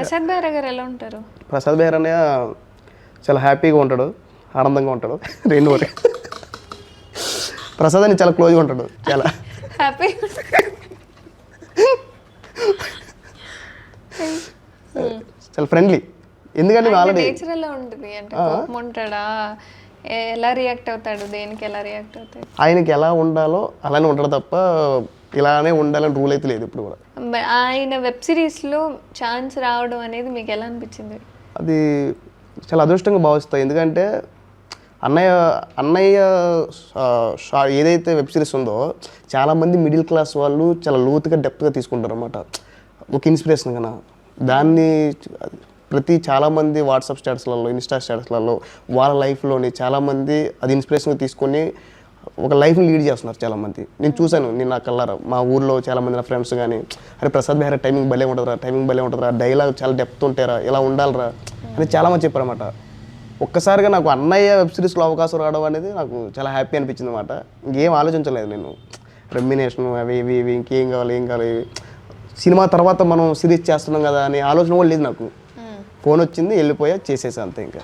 ప్రసాద్ బెహ్రా గారు ఎలా ఉంటారు? ప్రసాద్ బెహ్రా అన్నయ్య చాలా హ్యాపీగా ఉంటాడు, ఆనందంగా ఉంటాడు, రెండు ఒకటి. ప్రసాద్ అని చాలా క్లోజ్గా ఉంటాడు, చాలా హ్యాపీ. చాలా ఫ్రెండ్లీ. ఎందుకంటే ఆల్రెడీ నేచర్ ఎలా ఉంటుంది అంటే కోపం ఉంటాడా, ఎలా రియాక్ట్ అవుతాడు, దేనికి ఎలా రియాక్ట్ అవుతాడు? ఆయనకి ఎలా ఉండాలో అలానే ఉంటాడు తప్ప ఇలానే ఉండాలని రూల్ అయితే లేదు ఇప్పుడు కూడా. ఆయన వెబ్ సిరీస్లో ఛాన్స్ రావడం అనేది మీకు ఎలా అనిపించింది? అది చాలా అదృష్టంగా భావిస్తాయి. ఎందుకంటే అన్నయ్య ఏదైతే వెబ్ సిరీస్ ఉందో చాలామంది మిడిల్ క్లాస్ వాళ్ళు చాలా లోతుగా డెప్త్గా తీసుకుంటారు అన్నమాట, ఒక ఇన్స్పిరేషన్ కన్నా. దాన్ని చాలామంది వాట్సాప్ స్టేటస్లలో, ఇన్స్టా స్టేటస్లలో వాళ్ళ లైఫ్లోని చాలామంది అది ఇన్స్పిరేషన్గా తీసుకొని ఒక లైఫ్ని లీడ్ చేస్తున్నారు చాలామంది. నేను చూశాను, నేను నా కళ్ళారా మా ఊర్లో చాలామంది నా ఫ్రెండ్స్ కానీ, అరే ప్రసాద్ బెహ్రా టైమింగ్ భలే ఉంటుందిరా, డైలాగ్ చాలా డెప్త్ ఉంటారా, ఇలా ఉండాలిరా అని చాలామంది చెప్పారన్నమాట. ఒక్కసారిగా నాకు అన్నయ్య వెబ్ సిరీస్లో అవకాశం రావడం అనేది నాకు చాలా హ్యాపీ అనిపించింది అనమాట. ఇంకేం ఆలోచించలేదు నేను, రెమ్యునేషన్ అవి ఇవి ఇంకేం కావాలి ఏం కావాలి, సినిమా తర్వాత మనం సిరీస్ చేస్తున్నాం కదా అని ఆలోచన కూడా లేదు నాకు. ఫోన్ వచ్చింది, వెళ్ళిపోయా, చేసేసా అంతే ఇంకా.